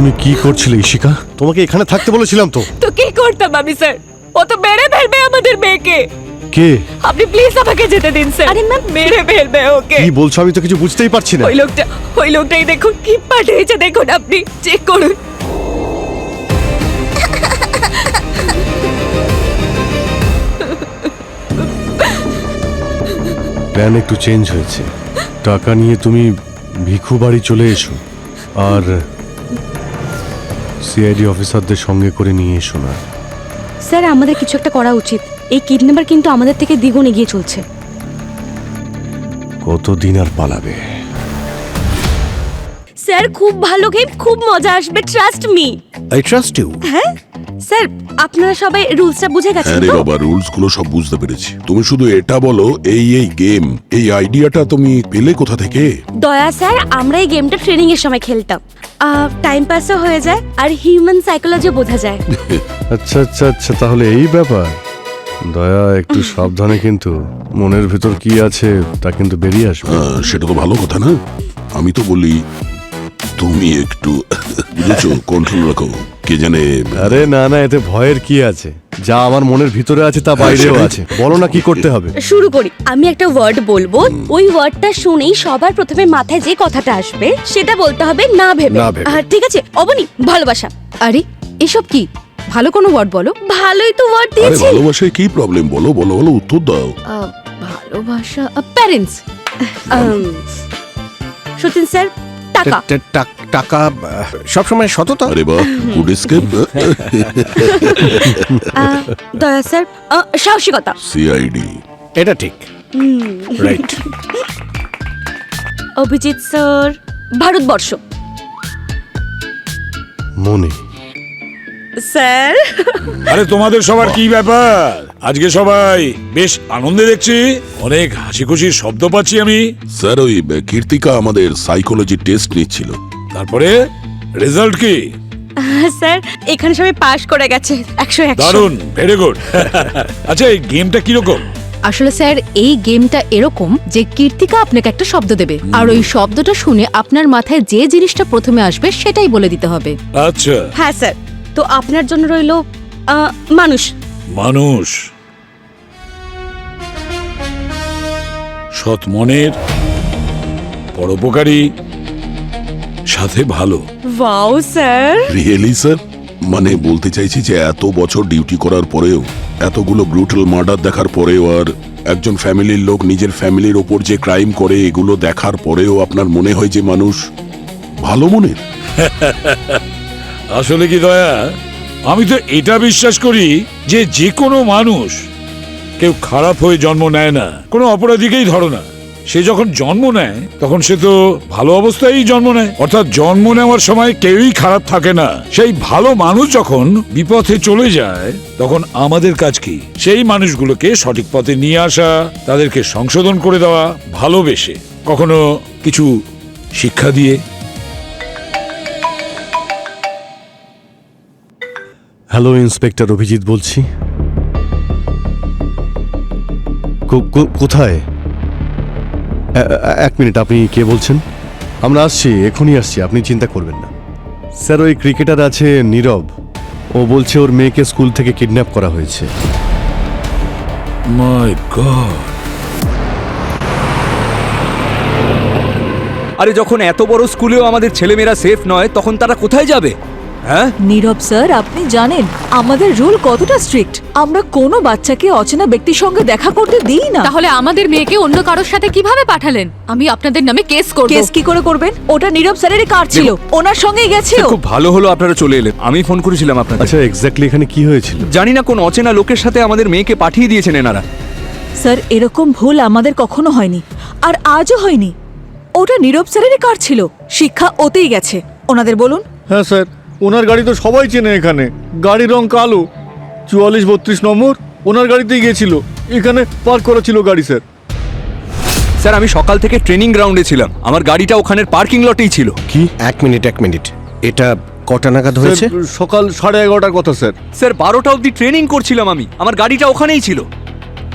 তুমি কি করছিলে ইশিকা? তোমাকে এখানে থাকতে বলেছিলাম তো। তো কি করতাম আমি স্যার? ও তো মেরে ফেলবে আমাদের মেয়েকে। কে? আপনি প্লিজ আমাকে যেতে দিন স্যার। আরে ম্যাম, মেরে ফেলবে ওকে। কি বলছো? আমি তো কিছু বুঝতেই পারছি না। ওই লোকটাই দেখুন কি পাঠিয়েছে, দেখুন আপনি চেক করুন। প্ল্যান একটু চেঞ্জ হয়েছে। টাকা নিয়ে তুমি ভিখু বাড়ি চলে এসো, আর সিআইডি অফিসারদের সঙ্গে করে নিয়ে এসো না। স্যার, আমাদের কিছু একটা করা উচিত। এই কিডন্যাপার কিন্তু আমাদের থেকে দ্বিগুণ এগিয়ে চলছে। কতদিন আর পালাবে? স্যার, খুব ভালো গেম, খুব মজা আসবে, trust me. I trust you. হ্যাঁ স্যার, আপনারা সবাই রুলসটা বুঝে গেছেন আরে তো? বাবা, রুলস গুলো সব বুঝতে পেরেছি। তুমি শুধু এটা বলো, এই গেম, এই আইডিয়াটা তুমি পেলে কোথা থেকে? দয়া স্যার, আমরা এই গেমটা ট্রেনিং এর সময় খেলতাম। টাইম পাসও হয়ে যায় আর হিউম্যান সাইকোলজি বোঝা যায়। আচ্ছা আচ্ছা আচ্ছা, তাহলে এই ব্যাপার। দয়া, একটু সাবধানে, কিন্তু মনের ভেতর কি আছে তা কিন্তু বেরিয়ে আসবে। সেটা তো ভালো কথা না। আমি তো বলি তুমি একটু বুঝেছো, কন্ট্রোল রাখো। কে জানে। আরে না না, এতে ভয়ের কি আছে? যা আমার মনের ভিতরে আছে তা বাইরেও আছে। বলো না কি করতে হবে। শুরু করি। আমি একটা ওয়ার্ড বলবো, ওই ওয়ার্ডটা শুনেই সবার প্রথমে মাথায় যে কথাটা আসবে সেটা বলতে হবে, না ভেবে। না ভেবে। ঠিক আছে? অবনি, ভালোবাসা। আরে এসব কি? ভালো কোনো ওয়ার্ড বলো। ভালোই তো ওয়ার্ড আরে দিয়েছি। ভালোবাসায় কি প্রবলেম? বলো বলো বলো, উত্তর দাও। ভালোবাসা, প্যারেন্টস। সতীন স্যার, টাকা। টাকা সবসময় সততা। আরে বাহ, গুড এসকেপ। দয়া স্যার, সাহসিকতা। সিআইডি। এটা ঠিক, রাইট। অভিজিৎ স্যার, ভারতবর্ষ। মনে। স্যার, আরে তোমাদের সবার কি ব্যাপার? আজকে সবাই বেশ আনন্দে দেখছি, অনেক হাসি খুশির শব্দ পাচ্ছি আমি। স্যার, ওই কীর্তিকা আমাদের সাইকোলজি টেস্ট নিচ্ছিল। তারপরে রেজাল্ট কি? স্যার এখানে সবাই পাশ করে গেছে 100-100। দারুণ, ভেরি গুড। আচ্ছা, এই গেমটা কিরকম? আসলে স্যার, এই গেমটা এরকম যে কীর্তিকা আপনাকে একটা শব্দ দেবে, আর ওই শব্দটা শুনে আপনার মাথায় যে জিনিসটা প্রথমে আসবে সেটাই বলে দিতে হবে। আচ্ছা, হ্যাঁ স্যার, তো আপনার জন্য রইলো মানুষ। মানুষ, সৎ মনের, পরোপকারী, সাথে ভালো। Wow sir. Really sir? মানে বলতে চাইছি যে এত বছর ডিউটি করার পরেও, এতগুলো ব্রুটাল মার্ডার দেখার পরেও, আর একজন ফ্যামিলির লোক নিজের ফ্যামিলির ওপর যে ক্রাইম করে, এগুলো দেখার পরেও আপনার মনে হয় যে মানুষ ভালো মনের? আসলে কি দয়া, আমি তো এটা বিশ্বাস করি যে যে কোনো মানুষ, কেউ খারাপ হয়ে জন্ম নেয় না। কোনো অপরাধীকেই ধরো না, সে যখন জন্ম নেয় তখন সে তো ভালো অবস্থায় জন্ম নেয়। অর্থাৎ জন্ম নেওয়ার সময় কেউই খারাপ থাকে না। সেই ভালো মানুষ যখন বিপথে চলে যায়, তখন আমাদের কাজ কি? সেই মানুষগুলোকে সঠিক পথে নিয়ে আসা, তাদেরকে সংশোধন করে দেওয়া, ভালোবেসে, কখনো কিছু শিক্ষা দিয়ে। হ্যালো, ইন্সপেক্টর অভিজিৎ বলছি। কোথায়? এক মিনিট, আপনি কে বলছেন? আমরা আসছি, এখনই আসছি, আপনি চিন্তা করবেন না। স্যার, ওই ক্রিকেটার আছে নীরব, ও বলছে ওর মেয়েকে স্কুল থেকে কিডন্যাপ করা হয়েছে। মাই গড! আরে যখন এত বড় স্কুলেও আমাদের ছেলেমেয়েরা সেফ নয়, তখন তারা কোথায় যাবে? হ্যাঁ নীরব স্যার, আপনি জানেন আমাদের রুল কতটা স্ট্রিক্ট। আমরা কোনো বাচ্চাকে অচেনা ব্যক্তির সঙ্গে দেখা করতে দিই না। তাহলে আমাদের মেয়েকে অন্য কারোর সাথে কিভাবে পাঠালেন? আমি আপনাদের নামে কেস করব। কেস কি করে করবেন? ওটা নীরব স্যারেরই কার ছিল, ওনার সঙ্গেই গেছিল। খুব ভালো হলো আপনারা চলে এলেন। আমি ফোন করেছিলাম আপনাদের। আচ্ছা, এক্স্যাক্টলি এখানে কি হয়েছিল? জানি না, কোন অচেনা লোকের সাথে আমাদের মেয়েকে পাঠিয়ে দিয়েছেন এনারা। স্যার, এরকম ভুল আমাদের কখনো হয়নি, আর আজও হয়নি। ওটা নীরব স্যারেরই কার ছিল, শিক্ষা ওতেই গেছে। ওনাদের বলুন। হ্যাঁ স্যার, ওনার গাড়ি তো সবাই চেনে এখানে। গাড়ির রং কালো, 4432 নম্বর। ওনার গাড়িতেই গিয়েছিল, এখানে পার্ক করা ছিল গাড়ি। স্যার স্যার, আমি সকাল থেকে ট্রেনিং গ্রাউন্ডে ছিলাম, আমার গাড়িটা ওখানের পার্কিং লটেই ছিল। কি? এক মিনিট, এটা কটা নাগাদ হয়েছে? সকাল 11:30টার কথা স্যার। স্যার, 12টা অবধি ট্রেনিং করছিলাম আমি, আমার গাড়িটা ওখানেই ছিল।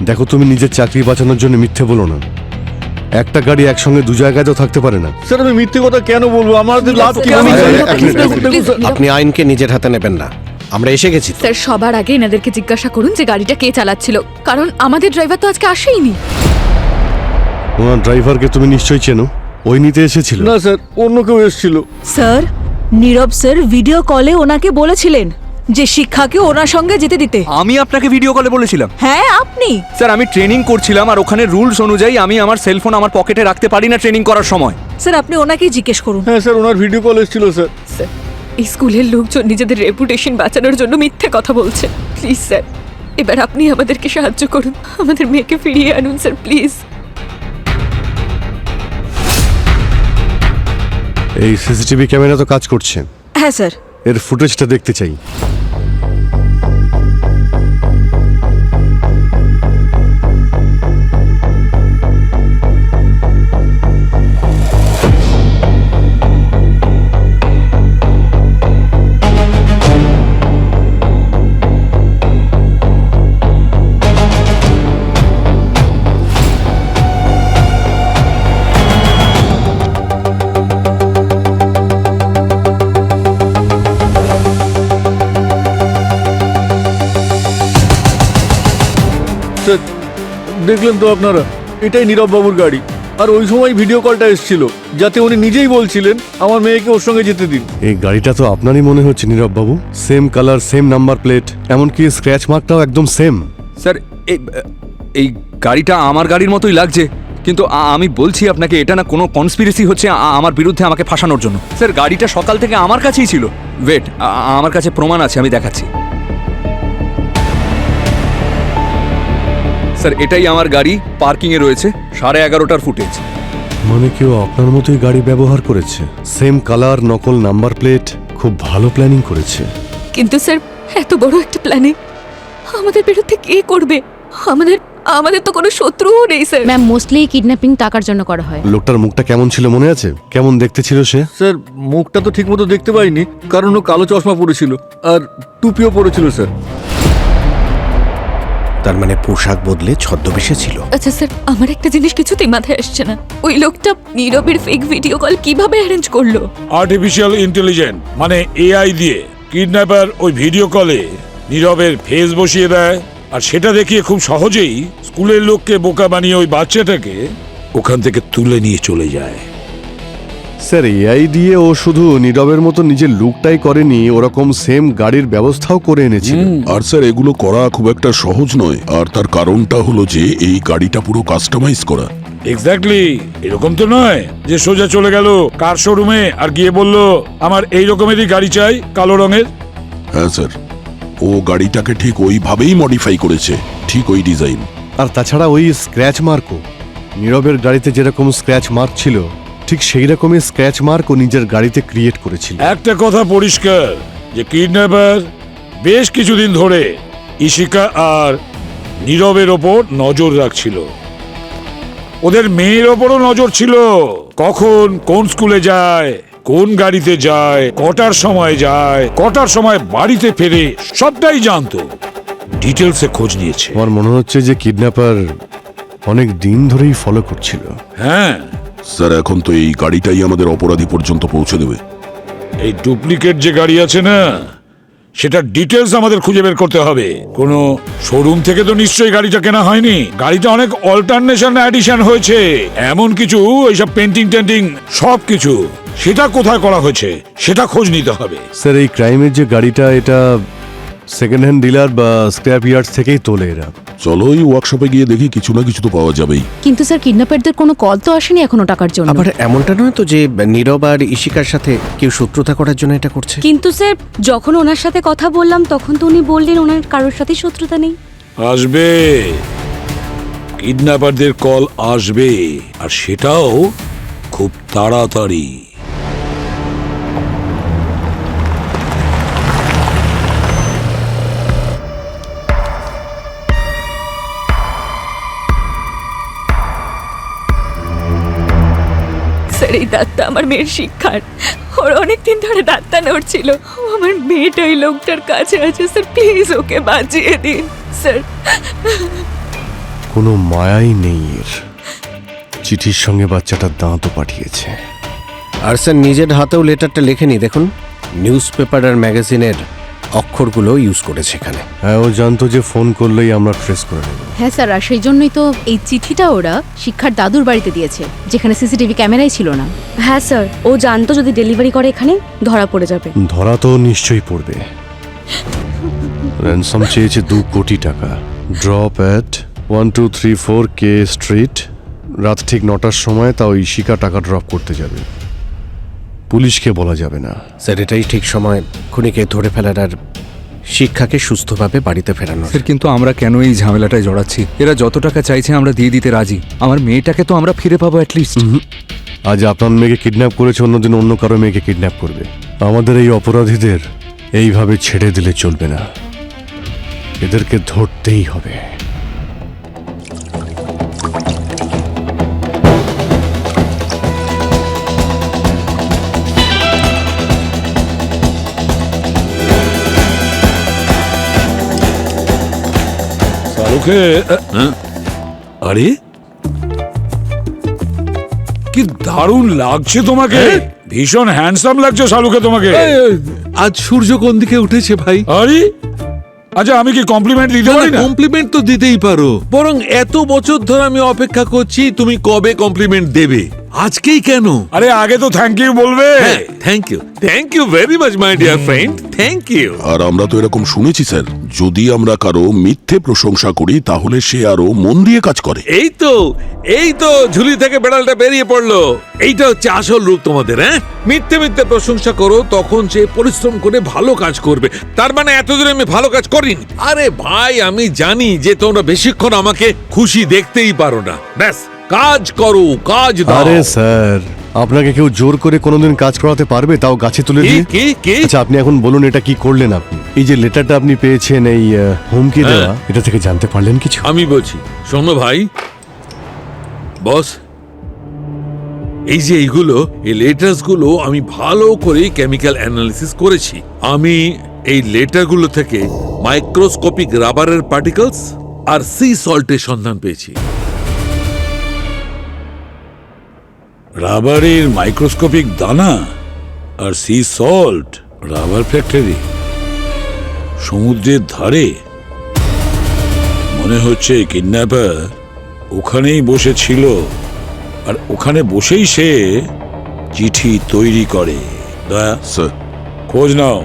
দেখো, তুমি নিজের চাকরি বাঁচানোর জন্য মিথ্যে বলো না। একটা গাড়ি একসঙ্গে দু জায়গায় তো থাকতে পারে না। স্যার আমি মিথ্যে কথা কেন বলবো? আমাদের লাভ কি? স্যার, আমি স্যার, জানি- স্যার, এক মিনিট, প্লিজ, দেখুন, প্লিজ, স্যার। নীরব। আপনি আইনকে নিজের হাতে নেবেন না, আমরা এসে গেছি তো। স্যার সবার আগে এনাদেরকে জিজ্ঞাসা করুন যে গাড়িটা কে চালাচ্ছিল, কারণ আমাদের ড্রাইভার তো আজকে আসেইনি। ওনার ড্রাইভারকে তুমি নিশ্চয়ই চেনো, ওই নিতে এসেছিল। না স্যার, অন্য কেউ এসেছিল। স্যার, নীরব স্যার ভিডিও কলে ওনাকে বলেছিলেন যে শিক্ষাকে ওনার সঙ্গে যেতে দিতে। আমি আপনাকে ভিডিও কলে বলেছিলাম। হ্যাঁ আপনি। স্যার আমি ট্রেনিং করছিলাম আর ওখানে রুলস অনুযায়ী আমি আমার সেলফোন আমার পকেটে রাখতে পারি না ট্রেনিং করার সময়। স্যার আপনি ওনাকেই জিজ্ঞেস করুন। হ্যাঁ স্যার, ওনার ভিডিও কল এসেছিল স্যার। স্যার এই স্কুলের লোকজন নিজেদের রেপুটেশন বাঁচানোর জন্য মিথ্যে কথা বলছে। প্লিজ স্যার, এবার আপনি আমাদেরকে সাহায্য করুন, আমাদের মেয়েকে ফিরিয়ে আনুন স্যার, প্লিজ। এই সিসিটিভি ক্যামেরা তো কাজ করছে, হ্যাঁ স্যার। এর ফুটেজটা দেখতে চাই। স্যার দেখলেন তো আপনারা, এটাই নীরব বাবুর গাড়ি। আর ওই সময় ভিডিও কলটা এসেছিল, যাতে উনি নিজেই বলছিলেন আমার মেয়েকে ওর সঙ্গে যেতে দিন। এই গাড়িটা তো আপনারই মনে হচ্ছে নীরব বাবু। Same colour, same number plate, এমনকি স্ক্র্যাচ মার্কটাও একদম সেম। স্যার এই গাড়িটা আমার গাড়ির মতোই লাগছে, কিন্তু আমি বলছি আপনাকে এটা না কোনো কনস্পিরেসি হচ্ছে আমার বিরুদ্ধে আমাকে ফাঁসানোর জন্য। স্যার গাড়িটা সকাল থেকে আমার কাছেই ছিল। ওয়েট, আমার কাছে প্রমাণ আছে, আমি দেখাচ্ছি। স্যার এটাই আমার গাড়ি, পার্কিংয়ে রয়েছে, 11:30টার ফুটেজ। মানে কেউ আপনার মতোই গাড়ি ব্যবহার করেছে, সেম কালার, নকল নাম্বার প্লেট। খুব ভালো প্ল্যানিং করেছে। কিন্তু স্যার এত বড় একটা প্ল্যানে আমাদের বিরুদ্ধে কে করবে? আমাদের তো কোনো শত্রুও নেই স্যার। ম্যাম মোস্টলি কিডন্যাপিং টাকার জন্য করা হয়। লোকটার মুখটা কেমন ছিল মনে আছে? কেমন দেখতে ছিল সে? স্যার মুখটা তো ঠিকমতো দেখতে পাইনি, কারণ ও কালো চশমা পরেছিল আর টুপিও পরেছিল স্যার। তার মানে পোশাক বদলে ছদ্মবেশে ছিল। আচ্ছা স্যার, আমার একটা জিনিস কিছুতেই মাথায় আসছে না, ওই লোকটা নীরবের ফেক ভিডিও কল কিভাবে অ্যারেঞ্জ করলো? আর্টিফিশিয়াল ইন্টেলিজেন্ট মানে এআই দিয়ে কিডন্যাপার ওই ভিডিও কলে নীরবের ফেস বসিয়ে দেয়, আর সেটা দেখিয়ে খুব সহজেই স্কুলের লোককে বোকা বানিয়ে ওই বাচ্চাটাকে ওখান থেকে তুলে নিয়ে চলে যায়। স্যার এআই দিয়ে ও শুধু নীরবের মতো নিজের লুকটাই করেনি, ওরকম সেম গাড়ির ব্যবস্থাও করে এনেছিল। আর স্যার এগুলো করা খুব একটা সহজ নয়, আর তার কারণটা হলো যে এই গাড়িটা পুরো কাস্টমাইজ করা। এক্স্যাক্টলি, এরকম তো নয় যে সোজা চলে গেল কার শোরুমে আর গিয়ে বলল আমার এই রকমেরই গাড়ি চাই, কালো রঙের। হ্যাঁ স্যার, ও গাড়িটাকে ঠিক ওইভাবেই মডিফাই করেছে, ঠিক ওই ডিজাইন। আর তাছাড়া ওই স্ক্র্যাচ মার্কও, নীরবের গাড়িতে যেরকম স্ক্র্যাচ মার্ক ছিল ঠিক সেই রকমই স্ক্র্যাচ মার্ক ও নিজের গাড়িতে ক্রিয়েট করেছিল। একটা কথা পরিষ্কার যে কিডন্যাপার বেশ কিছুদিন ধরে ইশিকা আর নীরবের ওপর নজর রাখছিল। ওদের মেয়ের ওপরও নজর ছিল, কখন কোন স্কুলে যায়, কোন গাড়িতে যায়, কটার সময় বাড়িতে ফেরে, সবটাই জানতো, ডিটেলসে খোঁজ নিয়েছে। আমার মনে হচ্ছে যে কিডন্যাপার অনেক দিন ধরেই ফলো করছিল। হ্যাঁ, স্যার এখন তো এই গাড়িটাই আমাদের অপরাধী পর্যন্ত পৌঁছে দেবে। এই ডুপ্লিকেট যে গাড়ি আছে না, সেটা ডিটেলস আমাদের খুঁজে বের করতে হবে। কোনো শোরুম থেকে তো নিশ্চয়ই গাড়িটা কেনা হয়নি, গাড়িটা অনেক অল্টারনেশন অ্যাডিশন হয়েছে, এমন কিছু এইসব পেন্টিং টেন্টিং সব কিছু, সেটা কোথায় করা হয়েছে সেটা খোঁজ নিতে হবে। স্যার এই ক্রাইমের যে গাড়িটা, এটা সেকেন্ড হ্যান্ড ডিলার বা স্ক্র্যাপ ইয়ার্ডস থেকেই তোলে এরা। চলো ওই ওয়ার্কশপে গিয়ে দেখি, কিছু না কিছু তো পাওয়া যাবেই। কিন্তু স্যার কিডন্যাপারদের কোনো কল তো আসেনি এখনো টাকার জন্য। আবার এমনটা নয় তো যে নীরব আর ইশিকার সাথে কেউ শত্রুতা করার জন্য এটা করছে। কিন্তু স্যার যখন ওনার সাথে কথা বললাম তখন তো উনি বললেন ওনার কারোর সাথে শত্রুতা নেই। আসবে, কিডন্যাপারদের কল আসবে, আর সেটাও খুব তাড়াতাড়ি। স্যার এই দাঁতটা আমার মেয়ের শিক্ষার, ওর অনেকদিন ধরে দাঁতটা নড়ছিল, আমার মেয়েটা ওই লোকটার কাছে আছে স্যার, প্লিজ ওকে বাঁচিয়ে দিন স্যার। কোনো মায়াই নেই এর। চিঠির সঙ্গে বাচ্চাটার দাঁতও পাঠিয়েছে। আর স্যার নিজের হাতেও লেটারটা লেখেনি, দেখুন নিউজ পেপার আর ম্যাগাজিনের অক্ষরগুলো ইউজ করেছে এখানে। হ্যাঁ, ও জানতো যে ফোন করলেই আমরা ট্রেস করে নেব। হ্যাঁ স্যার, আর সেই জন্যই তো এই চিঠিটা ওরা শিক্ষার দাদুর বাড়িতে দিয়েছে, যেখানে সিসিটিভি ক্যামেরাই ছিল না। হ্যাঁ স্যার, ও জানতো যদি ডেলিভারি করে এখানে ধরা পড়ে যাবে। ধরা তো নিশ্চয়ই পড়বে। র্যানসম চেয়েছে 2 কোটি টাকা। ড্রপ অ্যাট 1234 কে স্ট্রিট, রাত ঠিক 9টার সময়। তা ওই শিকা টাকা ড্রপ করতে যাবে, পুলিশকে বলা যাবে না। স্যার এটাই ঠিক সময় খুনিকে ধরে ফেলার আর শিক্ষাকে সুস্থভাবে বাড়িতে ফেরানোর। স্যার কিন্তু আমরা কেন এই ঝামেলাটায় জড়াচ্ছি? এরা যত টাকা চাইছে আমরা দিয়ে দিতে রাজি। আমার মেয়েটাকে তো আমরা ফিরে পাবো অ্যাটলিস্ট। আজ আপনার মেয়েকে কিডন্যাপ করেছে, অন্যদিন অন্য কারো মেয়েকে কিডন্যাপ করবে। আমাদের এই অপরাধীদের এইভাবে ছেড়ে দিলে চলবে না, এদেরকে ধরতেই হবে। শাহরুখে আরে কি দারুণ লাগছে তোমাকে, ভীষণ হ্যান্ডসাম লাগছে শাহরুখে তোমাকে। আজ সূর্য কোন দিকে উঠেছে ভাই? আরে আচ্ছা, আমি কি কমপ্লিমেন্ট দিতে পারি না? কমপ্লিমেন্ট তো দিতেই পারো, বরং এত বছর ধরে আমি অপেক্ষা করছি তুমি কবে কমপ্লিমেন্ট দেবে, আজকেই কেন? আরে আগে তো থ্যাংক ইউ বলবে। Thank you very much my dear friend, thank you. আর আমরা তো এরকম শুনেছি স্যার, যদি আমরা কারো মিথ্যে প্রশংসা করি তাহলে সে আরো মন দিয়ে কাজ করে। এই তো ঝুলি থেকে বেড়ালটা বেরিয়ে পড়লো। এইটা হচ্ছে আসল রূপ তোমাদের। হ্যাঁ, মিথ্যে মিথ্যে প্রশংসা করো, তখন সে পরিশ্রম করে ভালো কাজ করবে। তার মানে এতদিন আমি ভালো কাজ করিনি। আরে ভাই, আমি জানি যে তোমরা বেশিক্ষণ আমাকে খুশি দেখতেই পারো না। ব্যাস কাজ করো, কাজ দাও। আরে স্যার, আপনাকে কেউ জোর করে কোনোদিন কাজ করাতে পারবে, তাও গাছে তুলে দিয়ে? কি? আচ্ছা, আপনি এখন বলুন এটা কি করলেন আপনি? এই যে লেটারটা আপনি পেয়েছেন, এই হুমকি দেওয়া, এটা থেকে জানতে পারলেন কিছু? আমি বলছি, শোনো ভাই বস, এই যে এইগুলো, এই লেটার্স গুলো আমি ভালো করে কেমিক্যাল অ্যানালিসিস করেছি। আমি এই লেটারগুলো থেকে মাইক্রোস্কোপিক রাবারের পার্টিকেলস আর সি সল্টের সন্ধান পেয়েছি। রাবারের মাইক্রোস্কোপিক দানা আর সি সল্ট, রাবার ফ্যাক্টরি সমুদ্রের ধারে। মনে হচ্ছে কিডন্যাপার ওখানেই বসেছিল, আর ওখানে বসেই সে চিঠি তৈরি করে। দয়া স্যার, খোঁজ নাও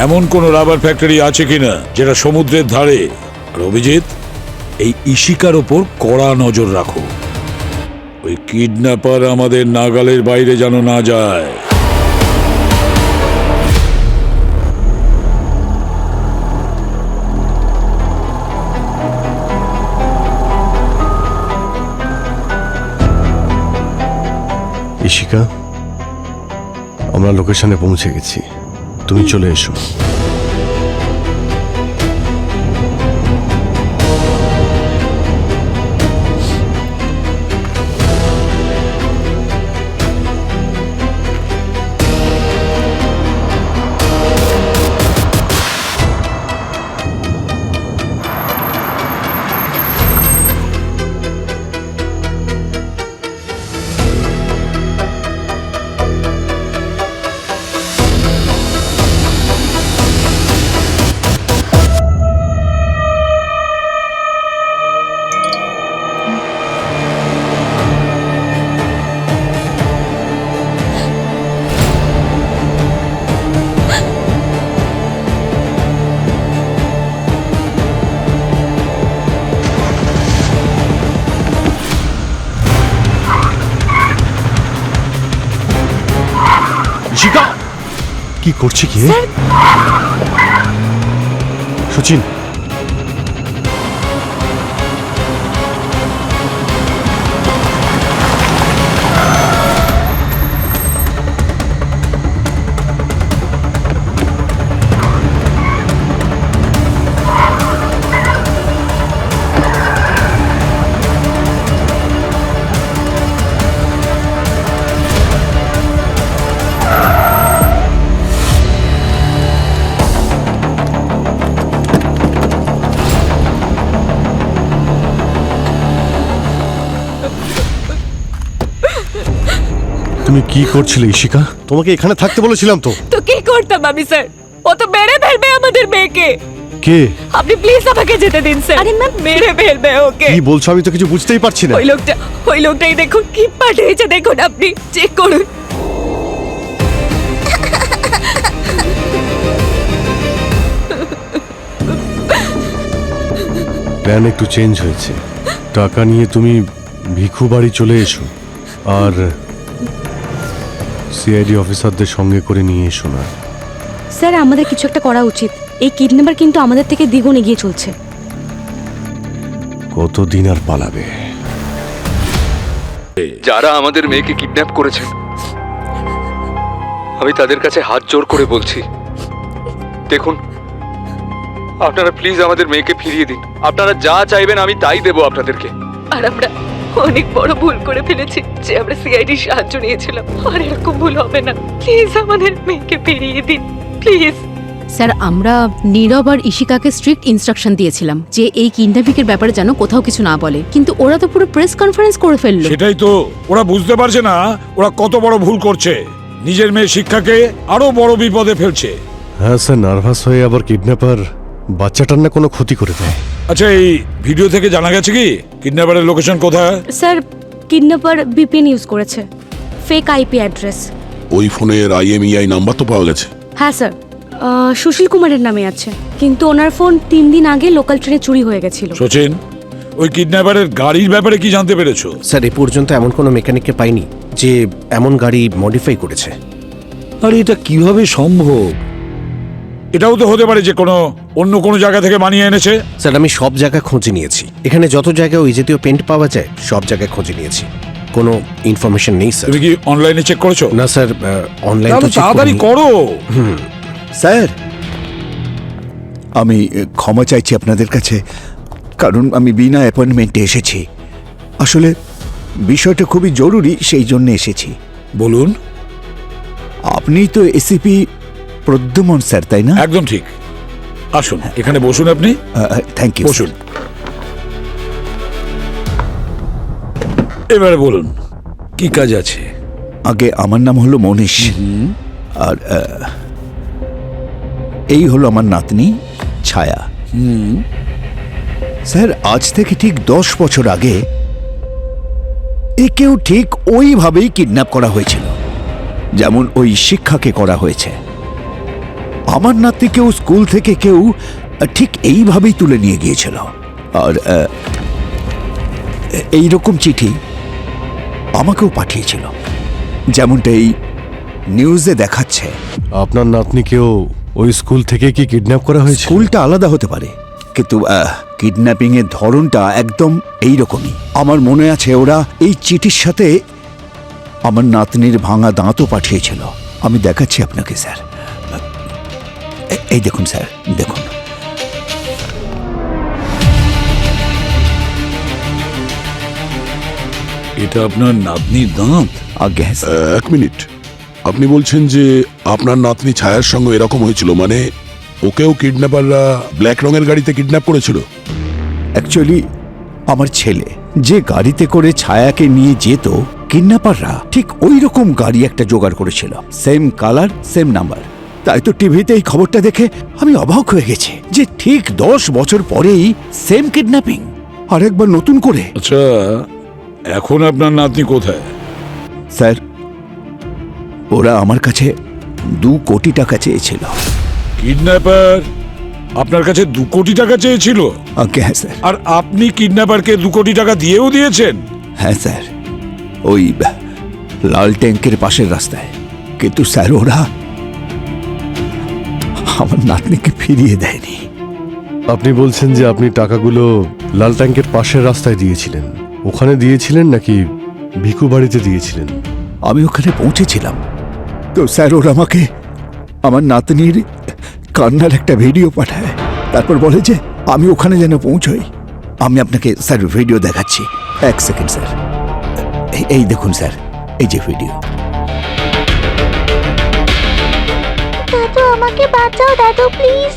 এমন কোন রাবার ফ্যাক্টরি আছে কিনা যেটা সমুদ্রের ধারে। আর অভিজিৎ, এই ইশিকার ওপর কড়া নজর রাখো, ওই কিডন্যাপার আমাদের নাগালের বাইরে যেন না যায়। ইশিকা, আমরা লোকেশনে পৌঁছে গেছি, তুমি চলে এসো। ইশিকা, কি করছে কি? সচিন, তুমি কি করছিলে ঈশিকা? তোমাকে এখানে থাকতে বলেছিলাম তো। তো কি করতাম আমি স্যার? ও তো মেরে ফেলবে আমাদের মেয়েকে। কে? আপনি প্লিজ আমাকে যেতে দিন স্যার। আরে ম্যাম, মেরে ফেলবে ওকে। কি বলছো? আমি তো কিছু বুঝতেই পারছি না। ওই লোকটাই দেখুন কি পাঠিয়েছে, দেখুন আপনি চেক করুন। প্ল্যান একটু চেঞ্জ হয়েছে। টাকা নিয়ে তুমি ভিখু বাড়ি চলে এসো, আর সিআইডি অফিসারদের সঙ্গে করে নিয়ে এসো না। স্যার আমাদের কিছু একটা করা উচিত। এই কিডন্যাপার কিন্তু আমাদের থেকে দ্বিগুণ এগিয়ে চলছে। কতদিন আর পালাবে? যারা আমাদের মেয়েকে কিডন্যাপ করেছেন, আমি তাদের কাছে হাত জোর করে বলছি, দেখুন আপনারা প্লিজ আমাদের মেয়েকে ফিরিয়ে দিন। আপনারা যা চাইবেন আমি তাই দেবো আপনাদেরকে। আর আমরা অনেক বড় ভুল করে ফেলেছি যে আমরা সিআইডি সাহায্য নিয়েছিলাম। আর এরকম ভুল হবে না। প্লিজ আমাদের মেয়েকে ফিরিয়ে দিন, প্লিজ। স্যার, আমরা নীরব আর ঈশিকাকে স্ট্রিক্ট ইনস্ট্রাকশন দিয়েছিলাম যে এই কিডন্যাপিংয়ের ব্যাপারে যেন কোথাও কিছু না বলে, কিন্তু ওরা তো পুরো প্রেস কনফারেন্স করে ফেললো। সেটাই তো, ওরা বুঝতে পারছে না ওরা কত বড় ভুল করছে। নিজের মেয়ে শিক্ষাকে আরো বড় বিপদে ফেলছে। হ্যাঁ স্যার, নার্ভাস হয়ে আবার কিডন্যাপার বাচ্চাটার না কোনো ক্ষতি করে দেয়। আচ্ছা, এই ভিডিও থেকে জানা গেছে কি কিডন্যাপারের লোকেশন কোথায়? স্যার কিডন্যাপার ভিপিএন ইউজ করেছে, ফেক আইপি অ্যাড্রেস। ওই ফোনের IMEI নাম্বার তো পাওয়া গেছে। হ্যাঁ স্যার, সুশীল কুমারের নামে আছে, কিন্তু ওনার ফোন 3 দিন আগে লোকাল ট্রেনে চুরি হয়ে গেছিল। সচিন, ওই কিডন্যাপারের গাড়ির ব্যাপারে কি জানতে পেরেছো? স্যার এ পর্যন্ত এমন কোনো মেকানিককে পাইনি যে এমন গাড়ি মডিফাই করেছে। আরে এটা কিভাবে সম্ভব? এটাও তো হতে পারে যে অন্য কোনো জায়গা থেকে বানিয়ে এনেছে। স্যার আমি সব জায়গায় খোঁজে নিয়েছি, এখানে যত জায়গায় ওই জাতীয় পেন্ট পাওয়া যায় সব জায়গায় খোঁজে নিয়েছি, কোনো ইনফরমেশন নেই স্যার। তুমি কি অনলাইনে চেক করেছো? না স্যার, অনলাইন তো চেক তাড়াতাড়ি করিনি। করো। স্যার আমি ক্ষমা চাইছি আপনাদের কাছে, কারণ আমি বিনা অ্যাপয়েন্টমেন্টে এসেছি। আসলে বিষয়টা খুবই জরুরি, সেই জন্য এসেছি। বলুন। আপনি তো এসিপি প্রদ্যুমন স্যার, তাই না? একদম ঠিক। আসুন, এখানে বসুন আপনি। Thank you. বসুন। এবারে বলুন কি কাজ আছে? আগে আমার নাম হলো মনীষ, আর এই হলো আমার নাতনি ছায়া। স্যার আজ থেকে ঠিক 10 বছর আগে একেও ঠিক ওইভাবেই কিডন্যাপ করা হয়েছিল, যেমন ওই শিক্ষাকে করা হয়েছে। আমার নাতনিকেও স্কুল থেকে কেউ ঠিক এইভাবেই তুলে নিয়ে গিয়েছিল। আর এইরকম চিঠি আমাকেও পাঠিয়েছিল, যেমনটা এই নিউজে দেখাচ্ছে। আপনার নাতনিকেও ওই স্কুল থেকে কি কিডন্যাপ করা হয়েছে? স্কুলটা আলাদা হতে পারে, কিন্তু কিডন্যাপিং এর ধরনটা একদম এইরকমই। আমার মনে আছে ওরা এই চিঠির সাথে আমার নাতনির ভাঙা দাঁতও পাঠিয়েছিল। আমি দেখাচ্ছি আপনাকে স্যার, এই দেখুন স্যার, দেখুন। এটা আপনার নাতনির দাঁত? আগে হ্যাঁ স্যার। এক মিনিট, আপনি বলছেন যে আপনার নাতনি ছায়ার সঙ্গে এরকম হয়েছিল, মানে ওকেও কিডন্যাপাররা ব্ল্যাক রঙের গাড়িতে কিডন্যাপ করেছিল? অ্যাকচুয়ালি আমার ছেলে যে গাড়িতে করে ছায়াকে নিয়ে যেত, কিডন্যাপাররা ঠিক ওই রকম গাড়ি একটা জোগাড় করেছিল, সেম কালার সেম নাম্বার। তাই তো টিভিতে এই খবরটা দেখে আমি অবাক হয়ে গেছি যে ঠিক 10 বছর পরেই সেম কিডন্যাপিং, আরেকবার নতুন করে। আচ্ছা, এখন আপনার নাতনি কোথায়? স্যার ওরা আমার কাছে 2 কোটি টাকা চেয়েছিল। কিডন্যাপার আপনার কাছে 2 কোটি টাকা চেয়েছিল? আগে হ্যাঁ স্যার। আর আপনি কিডন্যাপারকে 2 কোটি টাকা দিয়েও দিয়েছেন? হ্যাঁ স্যার, ওই লাল ট্যাঙ্কের পাশের রাস্তায়। কিন্তু স্যার ওরা আমার নাতনিকে ফিরিয়ে দেয়নি। আপনি বলছেন যে আপনি টাকাগুলো লাল ট্যাঙ্কের পাশের রাস্তায় দিয়েছিলেন, ওখানে দিয়েছিলেন নাকি ভিখু বাড়িতে দিয়েছিলেন? আমি ওখানে পৌঁছেছিলাম তো স্যার ওরা আমাকে আমার নাতনির কান্নার একটা ভিডিও পাঠায়, তারপর বলে যে আমি ওখানে যেন পৌঁছই। আমি আপনাকে স্যার ভিডিও দেখাচ্ছি, 1 সেকেন্ড স্যার। এই দেখুন স্যার, এই যে ভিডিও। দাদু আমাকে বাঁচাও দাদু, please.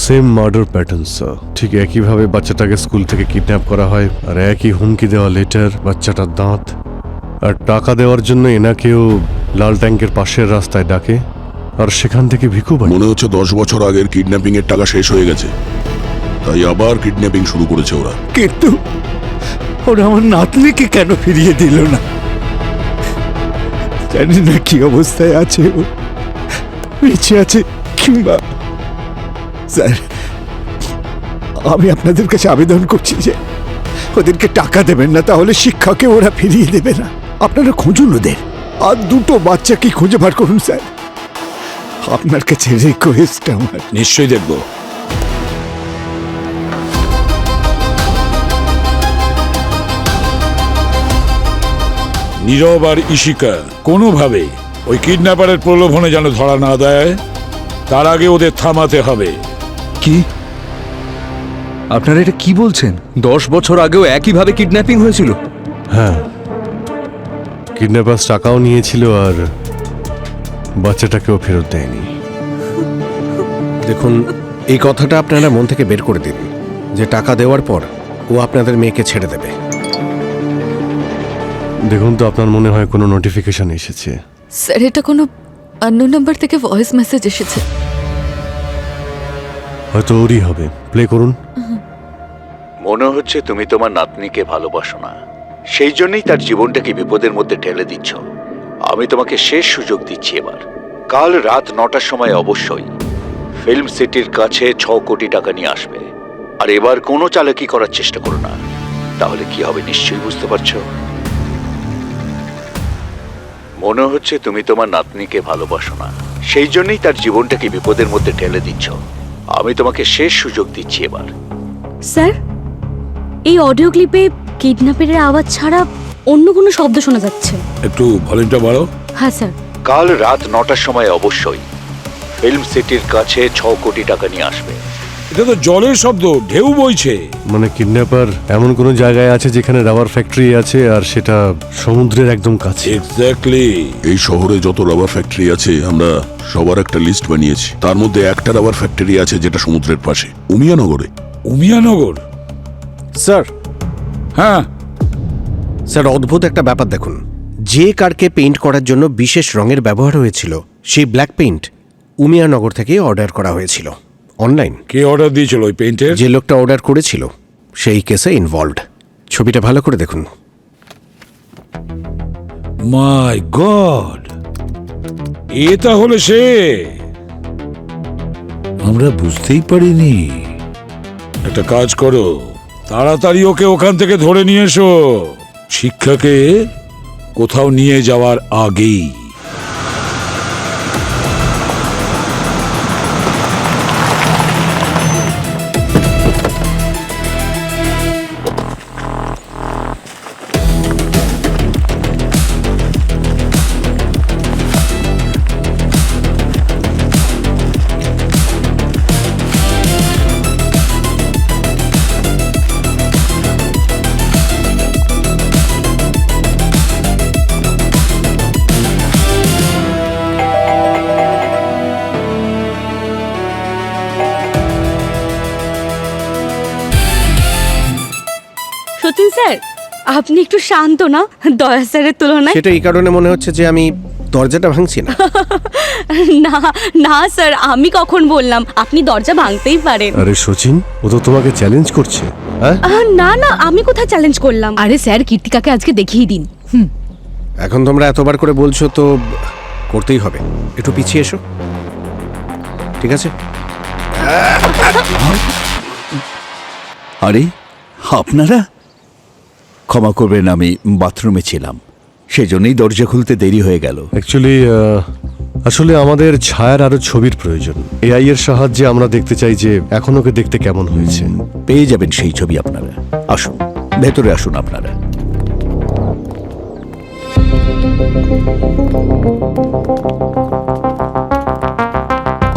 Same murder pattern sir. ঠিক একইভাবে বাচ্চাটাকে স্কুল থেকে কিডন্যাপ করা হয়, আর একই হুমকি দেওয়া লেটার, বাচ্চাটার দাঁত, আর টাকা দেওয়ার জন্য এনাকেও লাল ট্যাঙ্কের পাশের রাস্তায় ডাকে, আর সেখান থেকে ভিখু বাড়ি। মনে হচ্ছে 10 বছর আগের কিডন্যাপিং এর টাকা শেষ হয়ে গেছে, তাই আবার কিডন্যাপিং শুরু করেছে ওরা। কিন্তু ওরা আমার নাতনিকে কেন ফিরিয়ে দিল না? জানি না কি অবস্থায় আছে ও, বেঁচে আছে কিংবা। স্যার, আমি আপনাদের কাছে আবেদন করছি যে ওদেরকে টাকা দেবেন না, তাহলে শিক্ষাকে ওরা ফিরিয়ে দেবে না। আপনারা খুঁজুন ওদের, আর দুটো বাচ্চাকে খুঁজে বার করুন স্যার। আপনার কাছে রিকোয়েস্ট আমার। নিশ্চয়ই দেখব। নীরব আর ইশিকা কোনোভাবে ওই কিডন্যাপারের প্রলোভনে যেন ধরা না দেয়, তার আগে ওদের থামাতে হবে। কি আপনারা এটা কি বলছেন? 10 বছর আগেও একইভাবে কিডন্যাপিং হয়েছিল? হ্যাঁ, কিডন্যাপার টাকাও নিয়েছিল আর বাচ্চাটাকেও ফেরত দেয়নি। দেখুন, এই কথাটা আপনারা মন থেকে বের করে দিন যে টাকা দেওয়ার পর ও আপনাদের মেয়েকে ছেড়ে দেবে। দেখুন তো, আপনার মনে হয় কোনো নোটিফিকেশন এসেছে? স্যার, এটা কোনো আননোন নাম্বার থেকে ভয়েস মেসেজ এসেছে। হয়তো ওরই হবে। প্লে করুন। মনে হচ্ছে তুমি তোমার নাতনিকে ভালোবাসো না, সেই জন্যই তার জীবনটাকে বিপদের মধ্যে ঠেলে দিচ্ছ। আমি তোমাকে শেষ সুযোগ দিচ্ছি এবার। কাল রাত 9টার সময় অবশ্যই ফিল্ম সিটির কাছে 6 কোটি টাকা নিয়ে আসবে। আর এবার কোনো চালাকি করার চেষ্টা করো না, তাহলে কি হবে নিশ্চয়ই বুঝতে পারছো। মনে হচ্ছে তুমি তোমার নাতনিকে ভালোবাসো না, সেই জন্যই তার জীবনটাকে বিপদের মধ্যে ঠেলে দিচ্ছ। আমি তোমাকে শেষ সুযোগ দিচ্ছি এবার। স্যার, এই অডিও ক্লিপে কিডন্যাপের আওয়াজ ছাড়া অন্য কোনো শব্দ শোনা যাচ্ছে। একটু ভলিউমটা বাড়ো। হ্যাঁ স্যার। কাল রাত 9টার সময় অবশ্যই ফিল্ম সিটির কাছে 6 কোটি টাকা নিয়ে আসবে। এটা তো জলের শব্দ, ঢেউ বইছে। মানে কিডন্যাপার এমন কোনো জায়গায় আছে যেখানে রাবার ফ্যাক্টরি আছে, আর সেটা সমুদ্রের একদম কাছে। এক্স্যাক্টলি। এই শহরে যত রাবার ফ্যাক্টরি আছে আমরা সবার একটা লিস্ট বানিয়েছি। তার মধ্যে একটা রাবার ফ্যাক্টরি আছে যেটা সমুদ্রের পাশে, উমিয়ানগরে। উমিয়ানগর? স্যার। হ্যাঁ স্যার, অদ্ভুত একটা ব্যাপার দেখুন। যে কারকে পেইন্ট করার জন্য বিশেষ রঙের ব্যবহার হয়েছিল, সেই ব্ল্যাক পেইন্ট উমিয়ানগর থেকে অর্ডার করা হয়েছিল অনলাইন। কে অর্ডার দিয়েছিল ওই পেইন্টের? যে লোকটা অর্ডার করেছিল সেই কেসে ইনভলভড। ছবিটা ভালো করে দেখুন। মাই গড, এ তাহলে সে! আমরা বুঝতেই পারিনি। একটা কাজ করো, তাড়াতাড়ি ওকে ওখান থেকে ধরে নিয়ে এসো, শিক্ষাকে কোথাও নিয়ে যাওয়ার আগেই। সতীন স্যার, আপনি একটু শান্ত না দয়া স্যারের তুলনায়? সেটা এই কারণে মনে হচ্ছে যে আমি দরজাটা ভাঙছি না। না না স্যার, আমি কখন বললাম? আপনি দরজা ভাঙতেই পারেন। আরে সচিন, ও তো তোমাকে চ্যালেঞ্জ করছে। হ্যাঁ, না না, আমি কোথায় চ্যালেঞ্জ করলাম? আরে স্যার, কীর্তিকাকে আজকে দেখিয়ে দিন। এখন তোমরা এতবার করে বলছো তো করতেই হবে। একটু পিছিয়ে এসো, ঠিক আছে? আরে আপনারা ক্ষমা করবেন, আমি বাথরুমে ছিলাম, সেজন্যই দরজা খুলতে দেরি হয়ে গেল। অ্যাকচুয়ালি আসলে আমাদের ছায়ার আরো ছবির প্রয়োজন। এআই এর সাহায্যে আমরা দেখতে চাই যে এখন ওকে দেখতে কেমন হয়েছে। পেয়ে যাবেন সেই ছবি আপনারা। আসুন, ভেতরে আসুন আপনারা।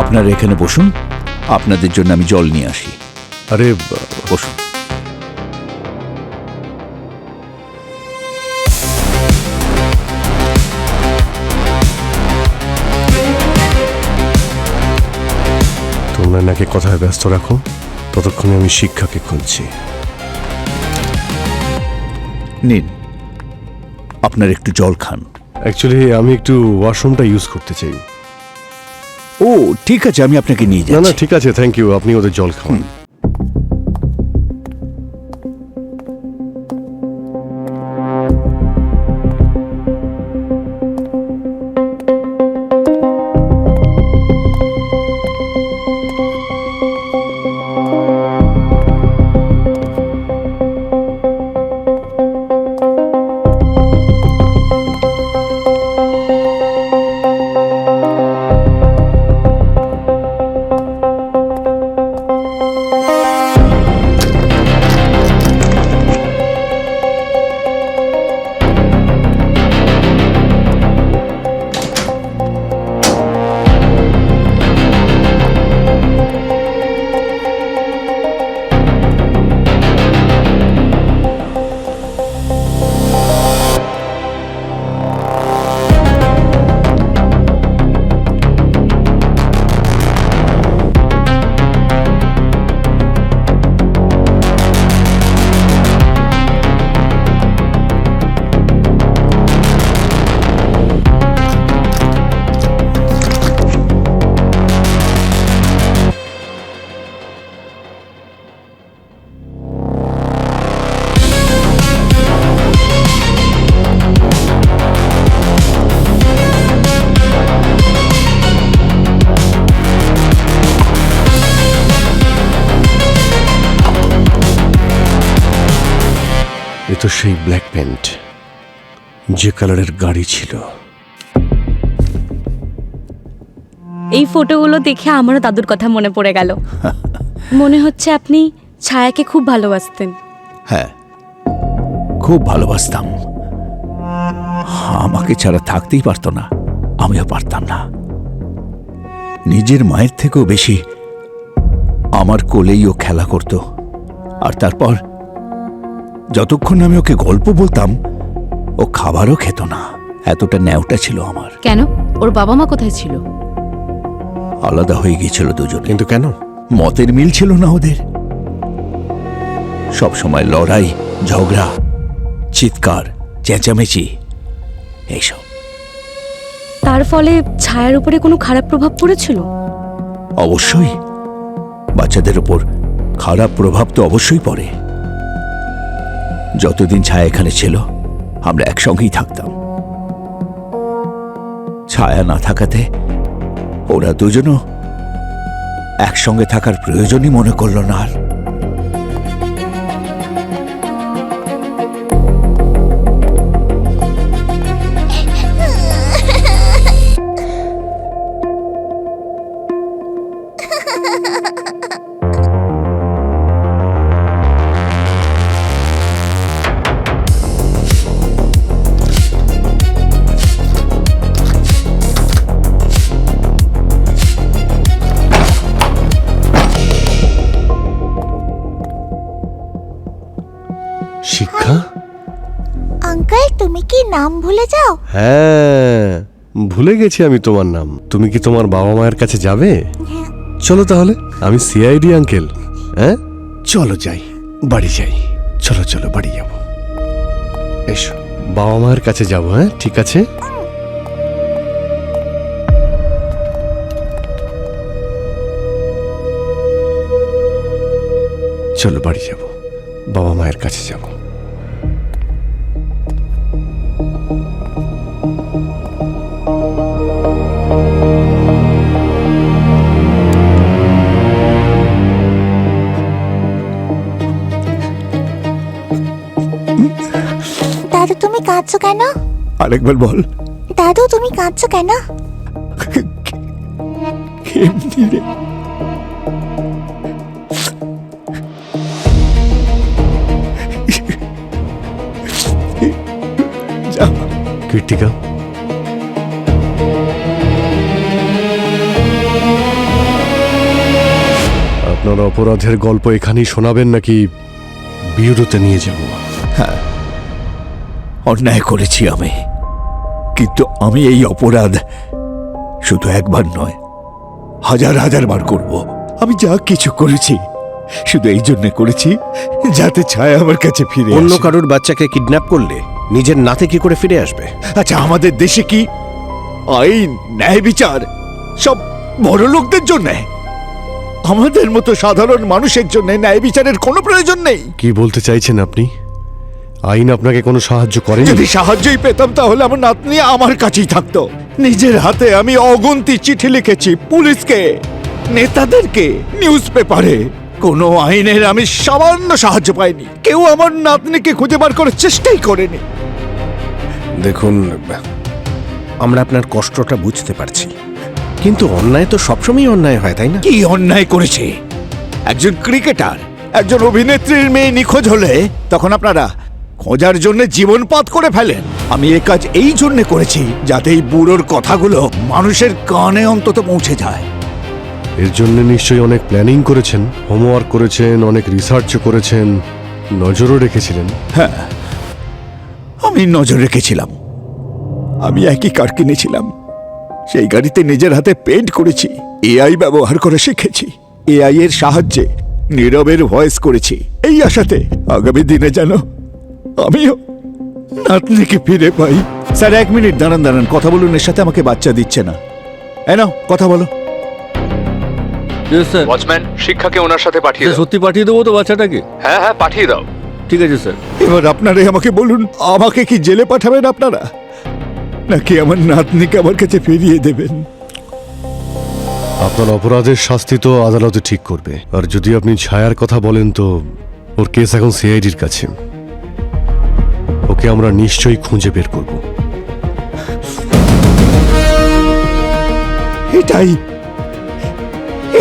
আপনারা এখানে বসুন, আপনাদের জন্য আমি জল নিয়ে আসি। আরে বসুন। নয়নাকে কথায় ব্যস্ত রাখো, ততক্ষণে আমি শিক্ষাকে খুঁজছি। নিন, আপনার একটু জল খান। অ্যাকচুয়ালি আমি একটু ওয়াশরুমটা ইউজ করতে চাই। ও ঠিক আছে, আমি আপনাকে নিয়ে না না যাচ্ছি। ঠিক আছে, থ্যাংক ইউ, আপনি ওদের জল খাওয়ান। এ তো সেই ব্ল্যাক পেন্ট, যে কালারের গাড়ি ছিল। এই ফটোগুলো দেখে আমারও দাদুর কথা মনে পড়ে গেল। মনে হচ্ছে আপনি ছায়াকে খুব ভালোবাসতেন। হ্যাঁ, খুব ভালোবাসতাম। আমাকে ছাড়া থাকতেই পারতো না, আমিও পারতাম না। নিজের মায়ের থেকেও বেশি আমার কোলেই ও খেলা করত। আর তারপর যতক্ষণ আমি ওকে গল্প বলতাম, ও খাবারও খেত না। এতটা ন্যাওটা ছিল আমার। কেন? ওর বাবা মা কোথায় ছিল? আলাদা হয়ে গিয়েছিল দুজন। কিন্তু কেন? মতের মিল ছিল না ওদের। সব সময় লড়াই, ঝগড়া, চিৎকার, চেঁচামেচি, এইসব। তার ফলে ছায়ার উপরে কোনো খারাপ প্রভাব পড়েছিল? অবশ্যই, বাচ্চাদের উপর খারাপ প্রভাব তো অবশ্যই পড়ে। যতদিন ছায়া এখানে ছিল, আমরা একসঙ্গেই থাকতাম। ছায়া না থাকাতে ওরা দুজনও একসঙ্গে থাকার প্রয়োজনই মনে করল না আর। শিক্ষা? আঙ্কেল, তুমি কি নাম ভুলে যাও? হ্যাঁ, ভুলে গেছি আমি তোমার নাম। তুমি কি তোমার বাবা মায়ের কাছে যাবে? চলো তাহলে, আমি সিআইডি আঙ্কেল। হ্যাঁ চলো যাই, বাড়ি যাই। চলো চলো বাড়ি যাব। এসো, বাবা মায়ের কাছে যাবো। হ্যাঁ ঠিক আছে। চলো বাড়ি যাব, বাবা মায়ের কাছে যাব। দাদু, তুমি কাঁদছো কেন? আরেকবার বল। দাদু, তুমি কাঁদছো কেন? এমনি রে। কৃতিকা, আপনার অপরাধের গল্প এখানেই শোনাবেন নাকি বিউরোতে নিয়ে যাব? অন্যায় করেছি আমি, কিন্তু আমি এই অপরাধ শুধু একবার নয়, হাজার হাজার বার করব। আমি যা কিছু করেছি শুধু এই জন্য করেছি যাতে ছায়া আমার কাছে ফিরে অন্য আসে। কারোর বাচ্চাকে কিডন্যাপ করলে নিজের নাতে কি করে ফিরে আসবে? আচ্ছা, আমাদের দেশে কি আইন, ন্যায় বিচার সব বড় লোকদের জন্য? আমাদের মতো সাধারণ মানুষের জন্য ন্যায় বিচারের কোনো প্রয়োজন নেই। কি বলতে চাইছেন আপনি? আইন আপনাকে কোনো সাহায্য করেনি? যদি সাহায্যই পেতাম তাহলে আমার নাতনি আমার কাছেই থাকতো। নিজের হাতে আমি অগুন্তি চিঠি লিখেছি পুলিশকে, নেতাদেরকে, নিউজ পেপারে। কোনো আইনের আমি সামান্য সাহায্য পাইনি। কেউ আমার নাতনিকে খুঁজে বার করার চেষ্টাই করেনি। দেখুন, আমরা আপনার কষ্টটা বুঝতে পারছি, কিন্তু অন্যায় তো সবসময় অন্যায় হয়, তাই না? কি অন্যায় করেছে? একজন ক্রিকেটার, একজন অভিনেত্রীর মেয়ে নিখোঁজ হলে তখন আপনারা খোঁজার জন্য জীবনপাত করে ফেলেন। আমি এ কাজ এই জন্য করেছি যাতে এই বুড়োর কথাগুলো মানুষের কানে অন্তত পৌঁছে যায়। এর জন্য নিশ্চয়ই অনেক প্ল্যানিং করেছেন, হোমওয়ার্ক করেছেন, অনেক রিসার্চও করেছেন, নজরও রেখেছিলেন। হ্যাঁ, আমি নজর রেখেছিলাম। আমি একই কার কিনেছিলাম, সেই গাড়িতে নিজের হাতে পেইন্ট করেছি, এআই ব্যবহার করে শিখেছি, এআই এর সাহায্যে নীরবের ভয়েস করেছি এই আশাতে আগামী দিনে যেন আমিও নাতনিকে ফিরে পাই। স্যার, 1 মিনিট দাঁড়ান দাঁড়ান, কথা বলুন। এর সাথে আমাকে বাচ্চা দিচ্ছে না। নাও কথা বলো। স্যার, ওয়াচম্যান, শিক্ষাকে ওনার সাথে পাঠিয়ে দাও। সত্যি পাঠিয়ে দেবো তো বাচ্চাটাকে? হ্যাঁ হ্যাঁ, পাঠিয়ে দাও। ঠিক আছে স্যার। এবার আপনারাই আমাকে বলুন, আমাকে কি জেলে পাঠাবেন আপনারা, নাকি আমার নাতনিকে আমার কাছে ফিরিয়ে দেবেন? আপনার অপরাধের শাস্তি তো আদালতে ঠিক করবে। আর যদি আপনি ছায়ার কথা বলেন তো ওর কেস এখন সিআইডির কাছে। ওকে আমরা নিশ্চয়ই খুঁজে বের করব। এটাই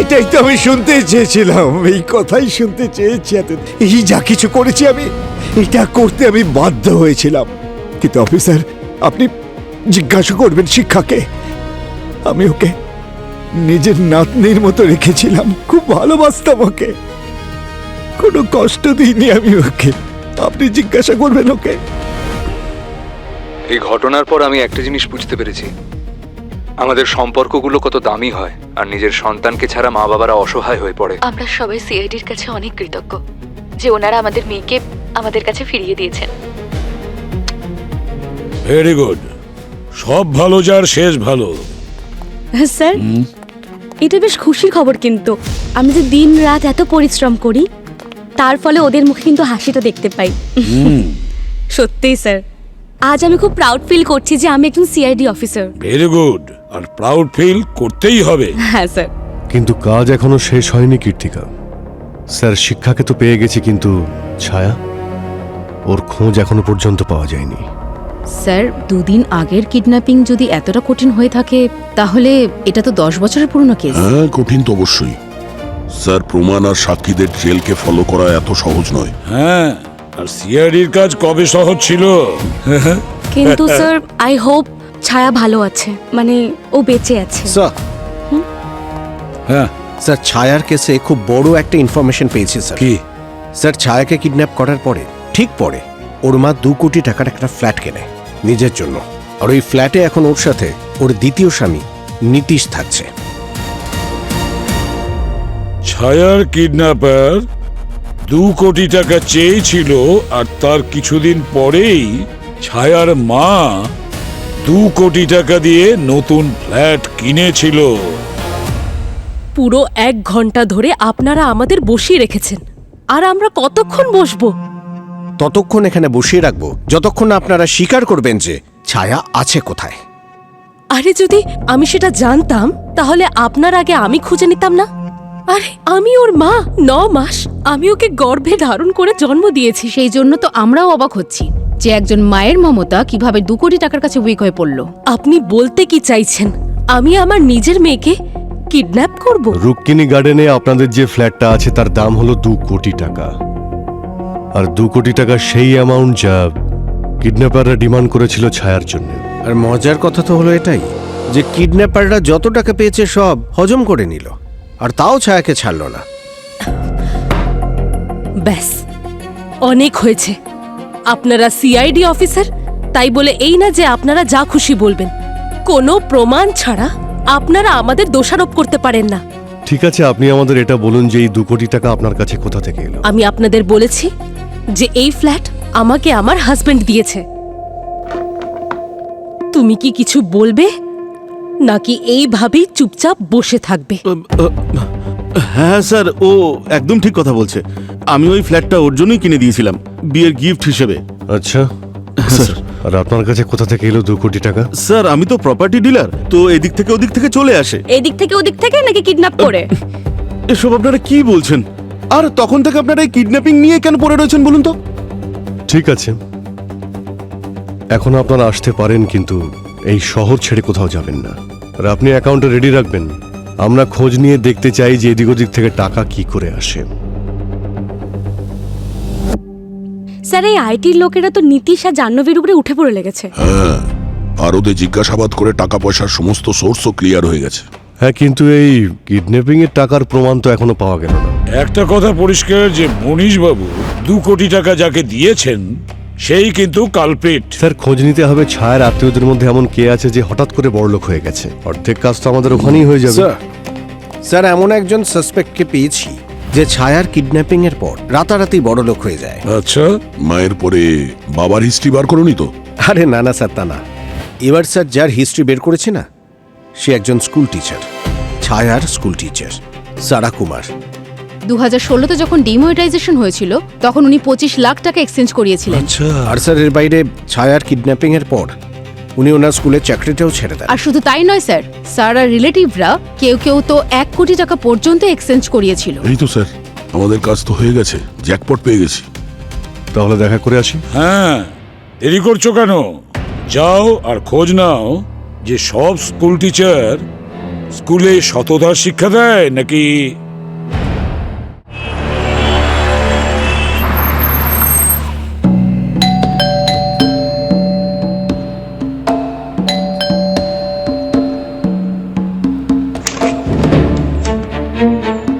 এটাই তো আমি শুনতে চেয়েছিলাম, এই কথাই শুনতে চেয়েছি। এই যা কিছু করেছি আমি, এটা করতে আমি বাধ্য হয়েছিলাম। কিন্তু অফিসার, আপনি জিজ্ঞাসা করবেন শিক্ষাকে। আমি ওকে নিজের নাতনির মতো রেখেছিলাম, খুব ভালোবাসতাম ওকে, কোনো কষ্ট দিইনি আমি ওকে। আপনি জিজ্ঞাসা করবেন ওকে। এই ঘটনার পর আমি একটা জিনিস বুঝতে পেরেছি, আমাদের সম্পর্কগুলো কত দামি হয়, আর নিজের সন্তানকে ছাড়া মা বাবারা অসহায় হয়ে পড়ে। আমরা সবাই সিআইডির কাছে অনেক কৃতজ্ঞ যে ওনারা আমাদের মেয়েকে আমাদের কাছে ফিরিয়ে দিয়েছেন। Very good. সব ভালো যার শেষ ভালো। স্যার, এটা বেশ খুশির খবর, কিন্তু আমি যে দিন রাত এত পরিশ্রম করি তার ফলে ওদের মুখে কিন্তু হাসিটা দেখতে পাই। সত্যিই স্যার, আজ আমি খুব প্রাউড ফিল করছি যে আমি একজন সিআইডি অফিসার। ভেরি গুড, আর প্রাউড ফিল করতেই হবে। হ্যাঁ স্যার। কিন্তু কাজ এখনো শেষ হয়নি কীর্তিকা। স্যার, শিক্ষাকে তো পেয়ে গেছি, কিন্তু ছায়া, ওর খোঁজ এখনো পর্যন্ত পাওয়া যায়নি। স্যার, 2 দিন আগের কিডন্যাপিং যদি এতটা কঠিন হয়ে থাকে তাহলে এটা তো 10 বছরের পুরনো কেস। হ্যাঁ, কঠিন তো অবশ্যই। স্যার, প্রমাণ আর সাক্ষীদের ট্রেলকে ফলো করা এত সহজ নয়। হ্যাঁ, আর সিআইডির কাজ কবে সহজ ছিল? কিন্তু স্যার, আই হোপ ছায়া ভালো আছে, মানে ও বেঁচে আছে। স্যার, হ্যাঁ স্যার, ছায়ার কেসে খুব বড় একটা ইনফরমেশন পেয়েছি স্যার। কি? স্যার, ছায়াকে কিডন্যাপ করার পরে, ঠিক পরে, ওর মা 2 কোটি টাকার একটা ফ্ল্যাট কেনে নিজের জন্য। আর ওই ফ্ল্যাটে এখন ওর সাথে ওর দ্বিতীয় স্বামী নীতিশ থাকছে। ছায়ার কিডন্যাপার 2 কোটি টাকা চেয়েছিল, আর তার কিছুদিন পরেই ছায়ার মা 2 কোটি টাকা দিয়ে নতুন ফ্ল্যাট কিনেছিল। পুরো 1 ঘন্টা ধরে আপনারা আমাদের বসিয়ে রেখেছেন, আর আমরা কতক্ষণ বসবো? ততক্ষণ এখানে বসিয়ে রাখবো যতক্ষণ না আপনারা স্বীকার করবেন যে ছায়া আছে কোথায়। আরে, যদি আমি সেটা জানতাম তাহলে আপনার আগে আমি খুঁজে নিতাম না? আরে, আমি ওর মা, 9 মাস আমি ওকে গর্ভে ধারণ করে জন্ম দিয়েছি। সেই জন্য তো আমরাও অবাক হচ্ছি যে একজন মায়ের মমতা কিভাবে 2 কোটি টাকার কাছে উইক হয়ে পড়ল। আপনি বলতে কি চাইছেন আমি আমার নিজের মেয়েকে কিডন্যাপ করব? রুক্মিণী গার্ডেনে আপনাদের যে ফ্ল্যাটটা আছে তার দাম হলো 2 কোটি টাকা। আর 2 কোটি টাকা সেই অ্যামাউন্ট যা কিডন্যাপাররা ডিমান্ড করেছিল ছায়ার জন্য। আর মজার কথা তো হলো এটাই যে কিডন্যাপাররা যত টাকা পেয়েছে সব হজম করে নিল, আর তাও ছায়াকে ছাড়ল না। ব্যাস, অনেক হয়েছে। আপনারা সিআইডি অফিসার, তাই বলে এই না যে আপনারা যা খুশি বলবেন। কোনো প্রমাণ ছাড়া আপনারা আমাদের দোষারোপ করতে পারেন না। ঠিক আছে, আপনি আমাদের এটা বলুন যে এই 2 কোটি টাকা আপনার কাছে কোথা থেকে এলো? আমি আপনাদের বলেছি যে এই ফ্ল্যাট আমাকে আমার হাজবেন্ড দিয়েছে। তুমি কি কিছু বলবে নাকি এইভাবেই চুপচাপ বসে থাকবে? হ্যাঁ স্যার, ও একদম ঠিক কথা বলছে। আমি ওই ফ্ল্যাটটা ওর জন্যই কিনে দিয়েছিলাম বিয়ের গিফট হিসেবে। আচ্ছা স্যার, আর আপনার কাছে কোথা থেকে এলো 2 কোটি টাকা? স্যার আমি তো প্রপার্টি ডিলার, তো এদিক থেকে ওদিক থেকে চলে আসে। এদিক থেকে ওদিক থেকে নাকি কিডন্যাপ করে? এসব আপনারা কি বলছেন? আর তখন থেকে আপনারা এই কিডন্যাপিং নিয়ে কেন পড়ে রয়েছেন বলুন তো? ঠিক আছে, এখন আপনারা আসতে পারেন, কিন্তু এই শহর ছেড়ে কোথাও যাবেন না। আর আপনি অ্যাকাউন্টে রেডি রাখবেন, আমরা খোঁজ নিয়ে দেখতে চাই যে এদিক ওদিক থেকে টাকা কি করে আসে। স্যার এই আইটির লোকেরা তো নীতিশ আর জাহ্নবীর উপরে উঠে পড়ে লেগেছে। হ্যাঁ, আর ওদের জিজ্ঞাসাবাদ করে টাকা পয়সার সমস্ত সোর্সও ক্লিয়ার হয়ে গেছে। হ্যাঁ, কিন্তু এই কিডন্যাপিং এর টাকার প্রমাণ তো এখনো পাওয়া গেল না। একটা কথা পরিষ্কার যে মনীশ বাবু 2 কোটি টাকা যাকে দিয়েছেন সেই কিন্তু কালপ্রিট। স্যার, খোঁজ নিতে হবে ছায়ার আত্মীয়দের মধ্যে এমন কে আছে যে হঠাৎ করে বড়লোক হয়ে গেছে। অর্ধেক কাজ তো আমাদের ওখানেই হয়ে যাবে। স্যার এমন একজন সাসপেক্টকে পেয়েছি যে ছায়ার কিডন্যাপিং এর পর রাতারাতি বড় লোক হয়ে যায়। আচ্ছা, মায়ের পরে বাবার হিস্ট্রি বার করনি তো? আরে না না স্যার, তা না। এবার স্যার যার হিস্ট্রি বের করেছে না, সে একজন স্কুল টিচার, ছায়ার স্কুল টিচার সারা কুমার। 2016-তে যখন ডিমনিটাইজেশন হয়েছিল তখন উনি 25 লাখ টাকা এক্সচেঞ্জ করিয়েছিলেন। আর স্যার এর বাইরে ছায়ার কিডন্যাপিং এর পর উনি ওনার স্কুলের চাকরিটাও ছেড়ে দেন। আর শুধু তাই নয় স্যার, সারার রিলেটিভরা কেউ কেউ তো 1 কোটি টাকা পর্যন্ত এক্সচেঞ্জ করিয়েছিল। এই তো স্যার, আমাদের কাজ তো হয়ে গেছে, জ্যাকপট পেয়ে গেছি। তাহলে দেখা করে আসি। হ্যাঁ, দেরি করছো কেন? যাও আর খোঁজ নাও যে সব স্কুল টিচার স্কুলে সততার শিক্ষা দেয় নাকি।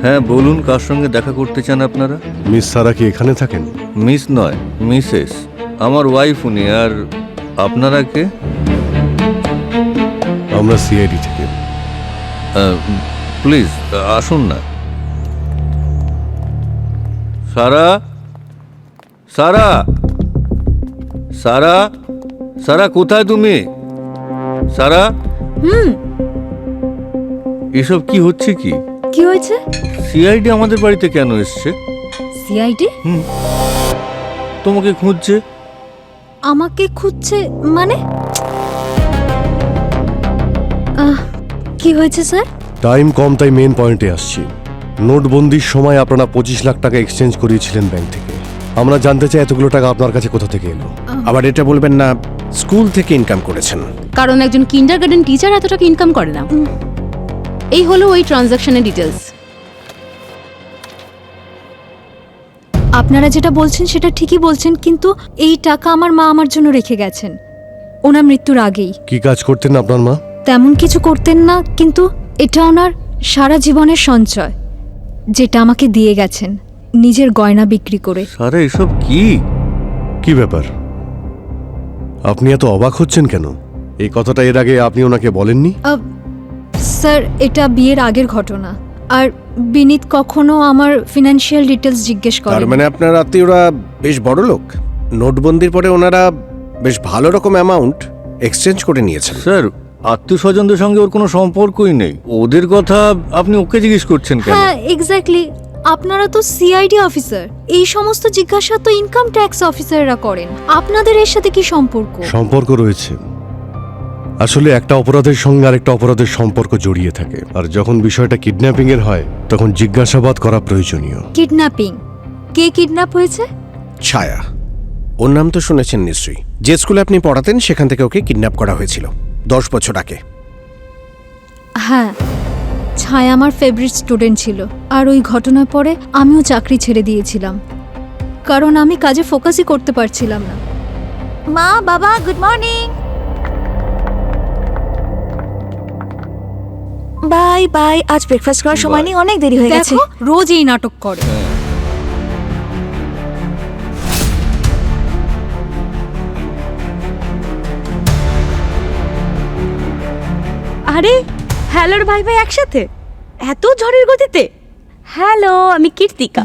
হ্যাঁ বলুন, কার সঙ্গে দেখা করতে চান আপনারা? মিস সারা কি এখানে থাকেন? মিস নয়, মিসেস, আমার ওয়াইফ উনি। আর আপনারা কে? আমরা সিআইডি থেকে। প্লিজ আসুন না। সারা, সারা, সারা, সারা কোথায় তুমি? সারা, এসব কি হচ্ছে? কি কি হয়েছে? সিআইডি আমাদের বাড়িতে কেন এসছে? সিআইডি তোমাকে খুঁজছে। আমাকে খুঁজছে মানে? কি হয়েছে স্যার? টাইম কম, তাই মেন পয়েন্টে আসছি। নোটবন্দির সময় আপনারা 25 লাখ টাকা এক্সচেঞ্জ করিয়েছিলেন ব্যাংক থেকে। আমরা জানতে চাই এতগুলো টাকা আপনার কাছে কোথা থেকে এলো। আবার এটা বলবেন না স্কুল থেকে ইনকাম করেছেন। কারণ একজন কিন্ডারগার্টেন টিচার এত টাকা ইনকাম করে না। এই হলো ওই ট্রানজাকশনের ডিটেলস। আপনারা যেটা বলছেন সেটা ঠিকই বলছেন, কিন্তু এই টাকা আমার মা আমার জন্য রেখে গেছেন ওনার মৃত্যুর আগেই। কি কাজ করতেন আপনার মা? তেমন কিছু করতেন না, কিন্তু এটা ওনার সারা জীবনের সঞ্চয়, যেটা আমাকে দিয়ে গেছেন নিজের গয়না বিক্রি করে। সারা এসব কি? কি ব্যাপার, আপনি এত অবাক হচ্ছেন কেন? এই কথাটা এর আগে আপনি ওনাকে বলেননি? স্যার এটা বিয়ের আগের ঘটনা, আর বিনীত কখনো আমার ফিনান্সিয়াল ডিটেলস জিজ্ঞেস তার করেন। মানে আপনার আত্মীয়রা বেশ বড় লোক। নোটবন্দির পরে ওনারা বেশ ভালো রকম অ্যামাউন্ট এক্সচেঞ্জ করে নিয়েছেন। স্যার আত্মীয় স্বজনদের সঙ্গে ওর কোনো সম্পর্কই নেই। ওদের কথা আপনি ওকে জিজ্ঞেস করছেন কেন? হ্যাঁ এক্স্যাক্টলি, আপনারা তো সিআইডি অফিসার, এই সমস্ত জিজ্ঞাসা তো ইনকাম ট্যাক্স অফিসাররা করেন। আপনাদের এর সাথে কি সম্পর্ক? সম্পর্ক রয়েছে। আসলে একটা অপরাধের সঙ্গে আরেকটা অপরাধের সম্পর্ক জড়িয়ে থাকে, আর যখন বিষয়টা কিডন্যাপিং এর হয় তখন জিজ্ঞাসাবাদ করা প্রয়োজনীয়। কিডন্যাপিং? কে কিডন্যাপ হয়েছে? ছায়া, ওর নাম তো শুনেছেন নিশ্চয়ই। যে স্কুলে আপনি পড়াতেন সেখান থেকে ওকে কিডন্যাপ করা হয়েছিল 10 বছর আগে। হ্যাঁ, ছায়া আমার ফেভারিট স্টুডেন্ট ছিল, আর ওই ঘটনার পরে আমিও চাকরি ছেড়ে দিয়েছিলাম, কারণ আমি কাজে ফোকাসই করতে পারছিলাম না। মা, বাবা, গুড মর্নিং। বাই বাই, আজ ব্রেকফাস্ট করার সময় নেই, অনেক দেরি হয়ে গেছে। দেখো রোজ এই নাটক করে। আরে হ্যালোর ভাই ভাই একসাথে? এত ঝড়ের গতিতে? হ্যালো, আমি কীর্তিকা।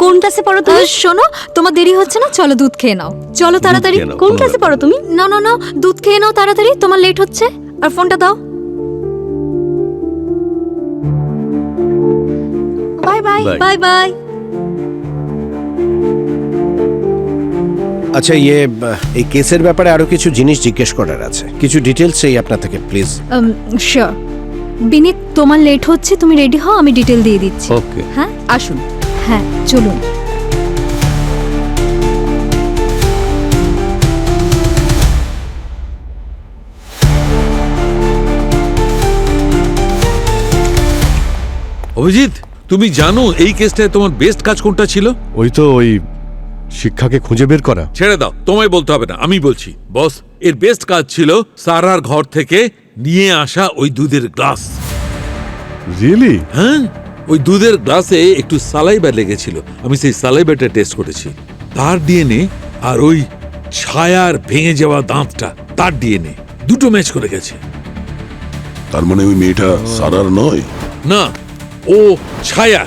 কোন ক্লাসে পড়ো তুমি? শোনো, তোমার দেরি হচ্ছে না, চলো দুধ খেয়ে নাও। চলো তাড়াতাড়ি। খেয়ে নাও, কোন ক্লাসে পড়ো তুমি? না না না, দুধ খেয়ে নাও তাড়াতাড়ি, তোমার লেট হচ্ছে। আর ফোনটা দাও। Bye bye. Bye. Bye bye. আচ্ছা এই কেসের ব্যাপারে আরো কিছু জিনিস জিজ্ঞেস করার আছে, কিছু ডিটেলস চাই আপনার থেকে প্লিজ। শিওর। বিনীত, তোমার লেট হচ্ছে, তুমি রেডি হও, আমি ডিটেল দিয়ে দিচ্ছি। ওকে। হ্যাঁ আসুন। হ্যাঁ চলুন। অভিজিৎ, তুমি জানো এই কেসটায় তোমার বেস্ট কাজ কোনটা ছিল? ওই শিক্ষাকে খুঁজে বের করা। ছেড়ে দাও, তোমায় বলতে হবে না, আমি বলছি। বস, এর বেস্ট কাজ ছিল সারার ঘর থেকে নিয়ে আসা ওই দুধের গ্লাস। রিয়েলি? হ্যাঁ, ওই দুধের গ্লাসে একটু সালাইবা লেগেছিল। আমি সেই সালাইবাটা টেস্ট করেছি, তার ডিএনএ আর ওই ছায়ার ভেঙে যাওয়া দাঁতটা, তার ডিএনএ দুটো ম্যাচ করে গেছে। তার মানে ওই মেয়েটা সারার নয়? না, ও ছায়া,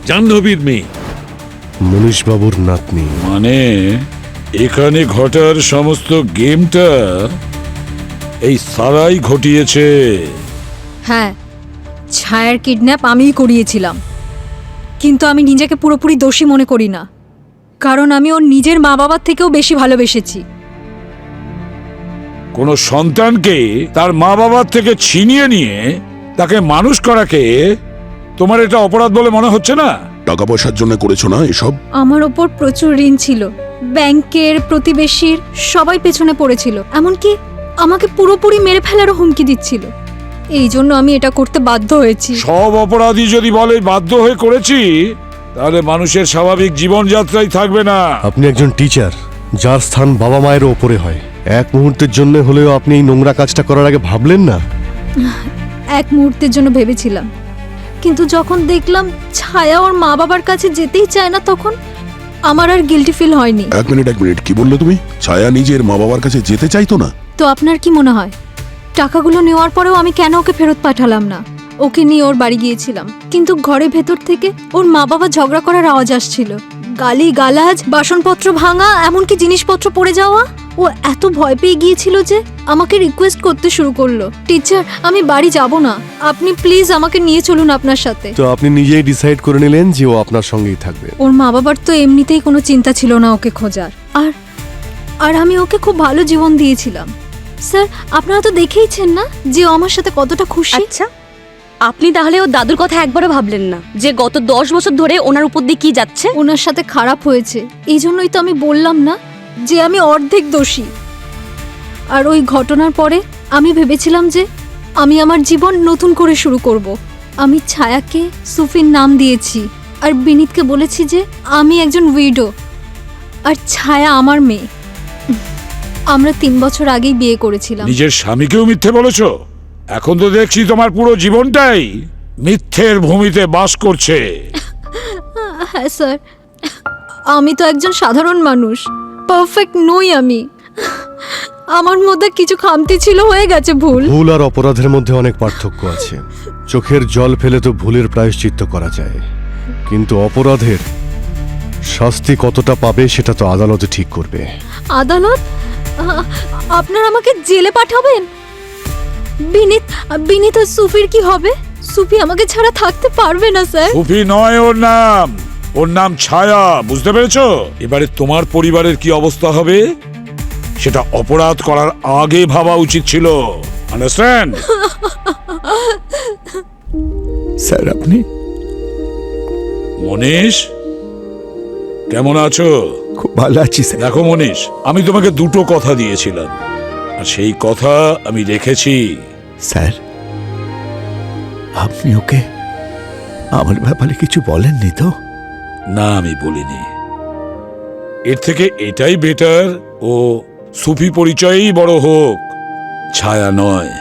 জাহ্নবীর মেয়ে। মনীষ বাবুর নাতনি। মানে এখানে ঘটার সমস্ত গেমটা এই সারাই ঘটিয়েছে। হ্যাঁ, ছায়ার কিডন্যাপ আমিই করিয়েছিলাম, কিন্তু আমি নিজেকে পুরোপুরি দোষী মনে করি না, কারণ আমি ওর নিজের মা বাবার থেকেও বেশি ভালোবেসেছি। কোনো সন্তানকে তার মা বাবার থেকে ছিনিয়ে নিয়ে তাকে মানুষ করাকে তোমার এটা অপরাধ বলে মনে হচ্ছে না? টাকা পয়সার জন্য করেছো না এসব? আমার ওপর প্রচুর ঋণ ছিল, ব্যাংকের, প্রতিবেশীর, সবাই পেছনে পড়েছিল, এমনকি আমাকে পুরোপুরি মেরে ফেলারও হুমকি দিচ্ছিল। এই জন্য আমি এটা করতে বাধ্য হয়েছি। সব অপরাধী যদি বলে বাধ্য হয়ে করেছি, তাহলে মানুষের স্বাভাবিক জীবনযাত্রাই থাকবে না। আপনি একজন টিচার, যার স্থান বাবা মায়ের ওপরে হয়। এক মুহূর্তের জন্য হলেও আপনি এই নোংরা কাজটা করার আগে ভাবলেন না? এক মুহূর্তের জন্য ভেবেছিলাম, কিন্তু যখন দেখলাম ছায়া ওর মা বাবার কাছে যেতেই চায় না, তখন আমার আর গিল্টি ফিল হয়নি। এক মিনিট, কি বললে তুমি? ছায়া নিজের মা বাবার কাছে যেতে চাইতো না? তো আপনার কি মনে হয় টাকাগুলো নেওয়ার পরেও আমি কেন ওকে ফেরত পাঠালাম না? ওকে নিয়ে ওর বাড়ি গিয়েছিলাম, কিন্তু ঘরের ভেতর থেকে ওর মা বাবা ঝগড়া করার আওয়াজ আসছিল, গালি গালাজ, বাসনপত্র ভাঙা, এমনকি জিনিসপত্র পড়ে যাওয়া। ও এত ভয় পেয়ে গিয়েছিল যে আমাকে রিকোয়েস্ট করতে শুরু করলো, টিচার আমি বাড়ি যাব না, আপনি প্লিজ আমাকে নিয়ে চলুন আপনার সাথে। তো আপনি নিজেই ডিসাইড করে নিলেন যে ও আপনার সঙ্গেই থাকবে? ওর মা বাবার তো এমনিতেই কোনো চিন্তা ছিল না ওকে খোঁজার, আর আমি ওকে খুব ভালো জীবন দিয়েছিলাম। স্যার, আপনারা তো দেখেইছেন না যে ও আমার সাথে কতটা খুশি। আচ্ছা, আপনি তাহলে ওর দাদুর কথা একবারও ভাবলেন না যে গত 10 বছর ধরে ওনার উপর দিয়ে কি যাচ্ছে? ওনার সাথে খারাপ হয়েছে, এই জন্যই তো আমি বললাম না যে আমি অর্ধেক দোষী। আর ওই ঘটনার পরে আমি ভেবেছিলাম যে আমি আমার জীবন নতুন করে শুরু করব। আমি ছায়াকে সুফির নাম দিয়েছি, আর বিনীতকে বলেছি যে আমি একজন উইডো, আর ছায়া আমার মেয়ে। আমরা 3 বছর আগেই বিয়ে করেছিলাম। নিজের স্বামীকেও মিথ্যে বলেছো? এখন তো দেখছি তোমার পুরো জীবনটাই মিথ্যের ভূমিতে বাস করছে। হ্যাঁ স্যার, আমি তো একজন সাধারণ মানুষ, পারফেক্ট নই আমি। আমার মধ্যে কিছু খামতি ছিল, হয়ে গেছে ভুল। ভুল আর অপরাধের মধ্যে অনেক পার্থক্য আছে। চোখের জল ফেলে তো ভুলের প্রায়শ্চিত্ত করা যায়, কিন্তু অপরাধের শাস্তি কতটা পাবে সেটা তো আদালতে ঠিক করবে। আদালত? আপনারা আমাকে জেলে পাঠাবেন? বিনীত আর সুফির কি হবে? সুফি আমাকে ছাড়া থাকতে পারবে না স্যার। সুফি নয় ওর নাম ছায়া, বুঝতে পেরেছো? এবারে তোমার পরিবারের কি অবস্থা হবে সেটা অপরাধ করার আগে ভাবা উচিত ছিল, আন্ডারস্ট্যান্ড? স্যার আপনি? মনীষ, কেমন আছো? খুব ভালো আছি স্যার। দেখো মনীষ, আমি তোমাকে 2টো কথা দিয়েছিলাম, আর সেই কথা আমি রেখেছি। স্যার, আপনি ওকে আমার ব্যাপারে কিছু বলেননি তো? না, আমি বলিনি। এর থেকে এটাই বেটার ও সুফি পরিচয়েই বড় হোক, ছায়া নয়।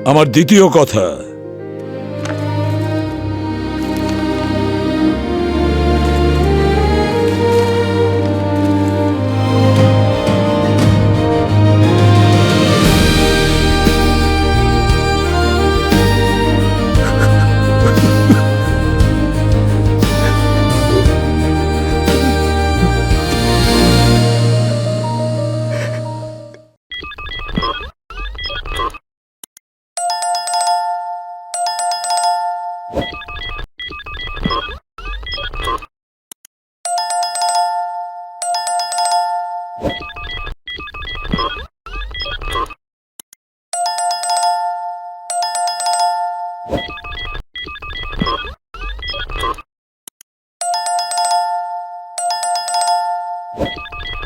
আমার দ্বিতীয় কথা,